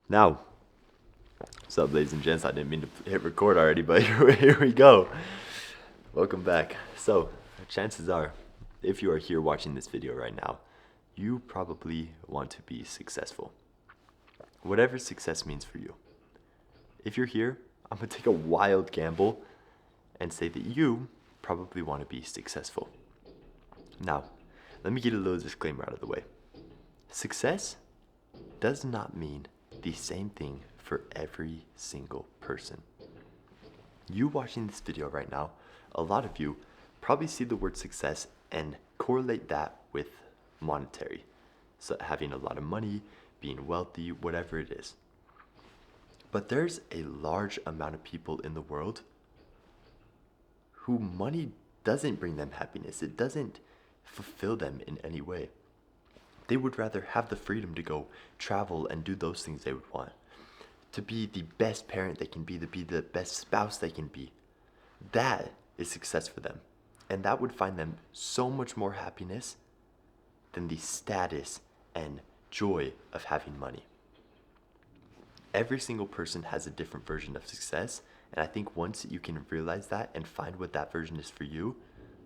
Now, what's up, ladies and gents? I didn't mean to hit record already, but here we go. Welcome back. So, chances are, if you are here watching this video right now, you probably want to be successful. Whatever success means for you. If you're here, I'm gonna take a wild gamble and say that you probably want to be successful. Now, let me get a little disclaimer out of the way. Success does not mean the same thing for every single person. You watching this video right now, a lot of you probably see the word success and correlate that with monetary. So having a lot of money, being wealthy, whatever it is. But there's a large amount of people in the world who money doesn't bring them happiness. It doesn't fulfill them in any way. They would rather have the freedom to go travel and do those things they would want. To be the best parent they can be, to be the best spouse they can be. That is success for them. And that would find them so much more happiness than the status and joy of having money. Every single person has a different version of success, and I think once you can realize that and find what that version is for you,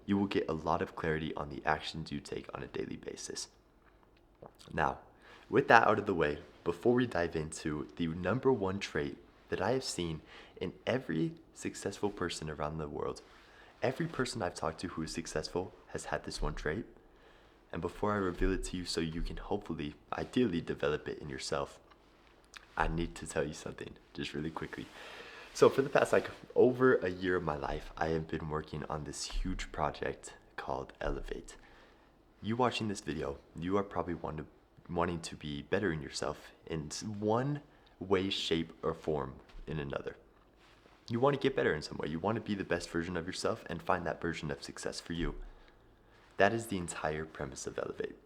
you will get a lot of clarity on the actions you take on a daily basis. Now, with that out of the way, before we dive into the number one trait that I have seen in every successful person around the world, every person I've talked to who is successful has had this one trait. And before I reveal it to you so you can hopefully, ideally develop it in yourself, I need to tell you something just really quickly. So for the past over a year of my life, I have been working on this huge project called Elevate. You watching this video, you are probably wanting to be better in yourself in one way, shape, or form in another. You want to get better in some way. You want to be the best version of yourself and find that version of success for you. That is the entire premise of Elevate.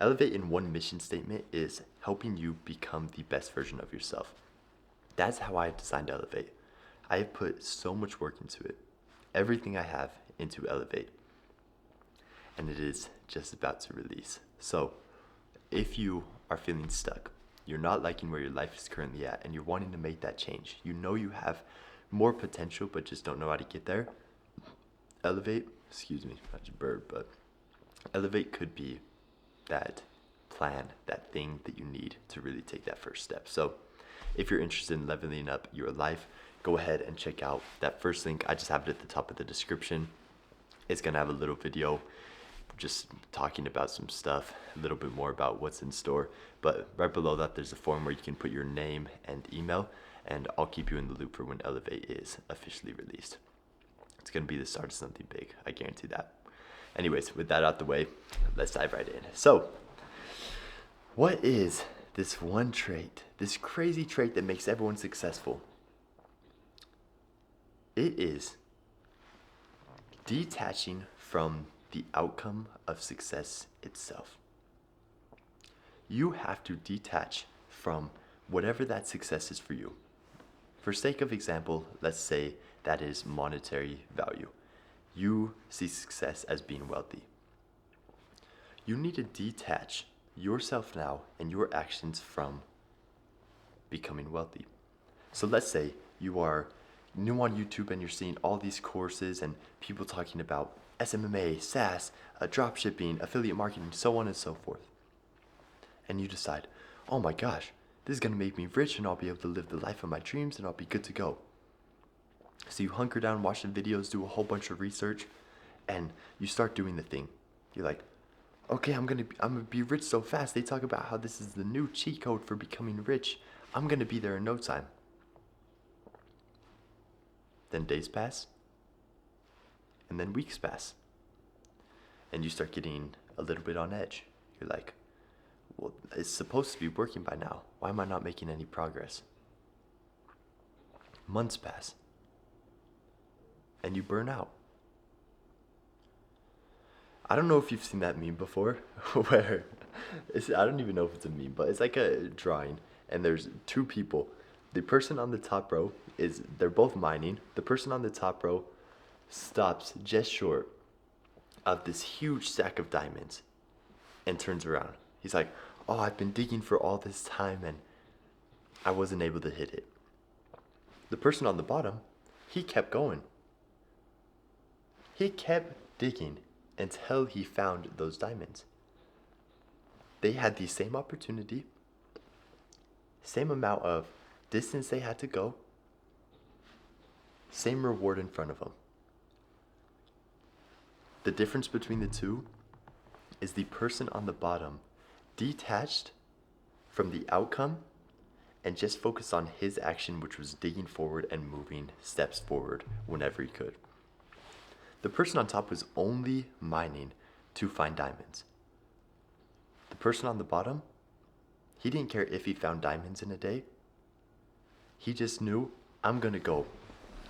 Elevate in one mission statement is helping you become the best version of yourself. That's how I have designed Elevate. I have put so much work into it. Everything I have into Elevate. And it is just about to release. So, if you are feeling stuck, you're not liking where your life is currently at, and you're wanting to make that change, you know you have more potential but just don't know how to get there, Elevate, not your bird, but Elevate could be that plan, that thing that you need to really take that first step. So if you're interested in leveling up your life, go ahead and check out that first link. I just have it at the top of the description. It's gonna have a little video just talking about some stuff, a little bit more about what's in store. But right below that, there's a form where you can put your name and email, and I'll keep you in the loop for when Elevate is officially released. It's gonna be the start of something big, I guarantee that. Anyways, with that out the way, let's dive right in. So, what is this one trait, this crazy trait that makes everyone successful? It is detaching from the outcome of success itself. You have to detach from whatever that success is for you. For sake of example, let's say that is monetary value. You see success as being wealthy. You need to detach yourself now and your actions from becoming wealthy. So let's say you are new on YouTube and you're seeing all these courses and people talking about SMMA, SaaS, dropshipping, affiliate marketing, so on and so forth. And you decide, oh my gosh, this is gonna make me rich and I'll be able to live the life of my dreams and I'll be good to go. So you hunker down, watch the videos, do a whole bunch of research, and you start doing the thing. You're like, okay, I'm gonna be rich so fast. They talk about how this is the new cheat code for becoming rich. I'm gonna be there in no time. Then days pass, and then weeks pass, and you start getting a little bit on edge. You're like, well, it's supposed to be working by now. Why am I not making any progress? Months pass, and you burn out. I don't know if you've seen that meme before, where I don't even know if it's a meme, but it's like a drawing, and there's two people. The person on the top row they're both mining. The person on the top row stops just short of this huge stack of diamonds and turns around. He's like, oh, I've been digging for all this time and I wasn't able to hit it. The person on the bottom, he kept going. He kept digging until he found those diamonds. They had the same opportunity, same amount of distance they had to go, same reward in front of them. The difference between the two is the person on the bottom detached from the outcome and just focused on his action, which was digging forward and moving steps forward whenever he could. The person on top was only mining to find diamonds. The person on the bottom, he didn't care if he found diamonds in a day. He just knew, I'm gonna go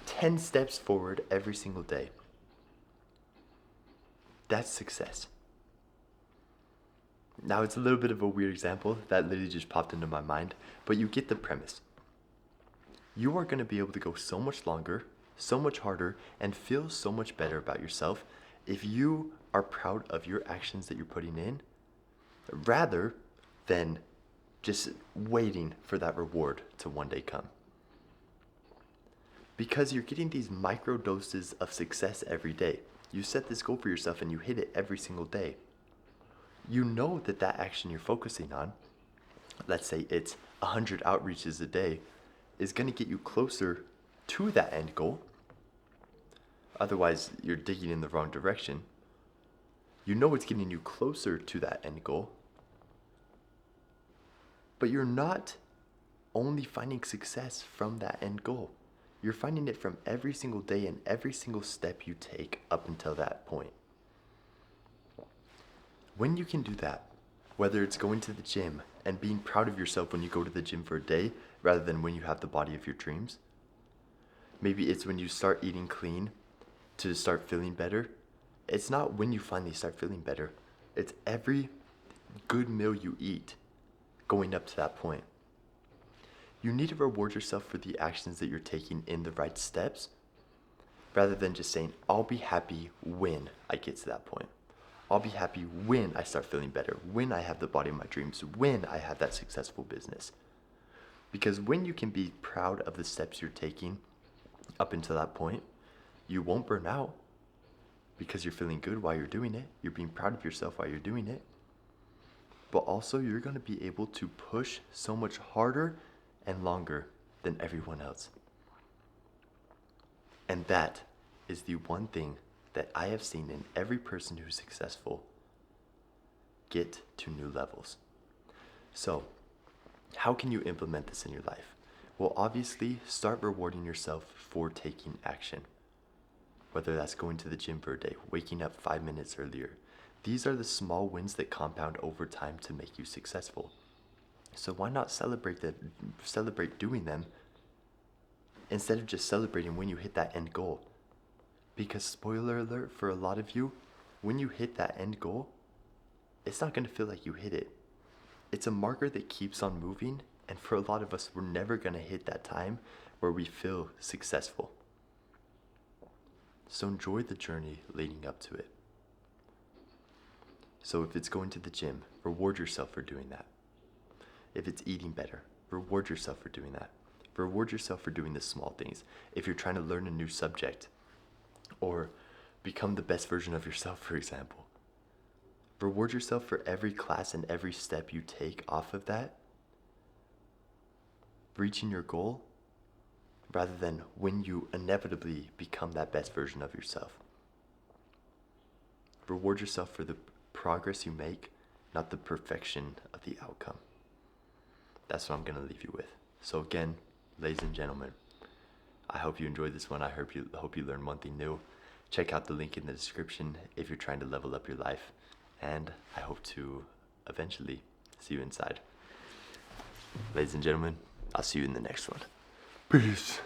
10 steps forward every single day. That's success. Now, it's a little bit of a weird example that literally just popped into my mind, but you get the premise. You are going to be able to go so much longer, so much harder, and feel so much better about yourself if you are proud of your actions that you're putting in, rather than just waiting for that reward to one day come. Because you're getting these micro doses of success every day. You set this goal for yourself and you hit it every single day. You know that that action you're focusing on, let's say it's 100 outreaches a day, is going to get you closer to that end goal. Otherwise, you're digging in the wrong direction. You know it's getting you closer to that end goal. But you're not only finding success from that end goal. You're finding it from every single day and every single step you take up until that point. When you can do that, whether it's going to the gym and being proud of yourself when you go to the gym for a day rather than when you have the body of your dreams, maybe it's when you start eating clean to start feeling better. It's not when you finally start feeling better. It's every good meal you eat going up to that point. You need to reward yourself for the actions that you're taking in the right steps rather than just saying, I'll be happy when I get to that point. I'll be happy when I start feeling better, when I have the body of my dreams, when I have that successful business. Because when you can be proud of the steps you're taking up until that point, you won't burn out because you're feeling good while you're doing it. You're being proud of yourself while you're doing it. But also you're going to be able to push so much harder and longer than everyone else. And that is the one thing that I have seen in every person who's successful get to new levels. So, how can you implement this in your life? Well, obviously, start rewarding yourself for taking action. Whether that's going to the gym for a day, waking up 5 minutes earlier. These are the small wins that compound over time to make you successful. So why not celebrate doing them instead of just celebrating when you hit that end goal? Because spoiler alert for a lot of you, when you hit that end goal, it's not going to feel like you hit it. It's a marker that keeps on moving, and for a lot of us, we're never going to hit that time where we feel successful. So enjoy the journey leading up to it. So if it's going to the gym, reward yourself for doing that. If it's eating better, reward yourself for doing that. Reward yourself for doing the small things. If you're trying to learn a new subject or become the best version of yourself, for example, reward yourself for every class and every step you take off of that, reaching your goal, rather than when you inevitably become that best version of yourself. Reward yourself for the progress you make, not the perfection of the outcome. That's what I'm going to leave you with. So again, ladies and gentlemen, I hope you enjoyed this one. I hope you learned one thing new. Check out the link in the description if you're trying to level up your life. And I hope to eventually see you inside. Ladies and gentlemen, I'll see you in the next one. Peace.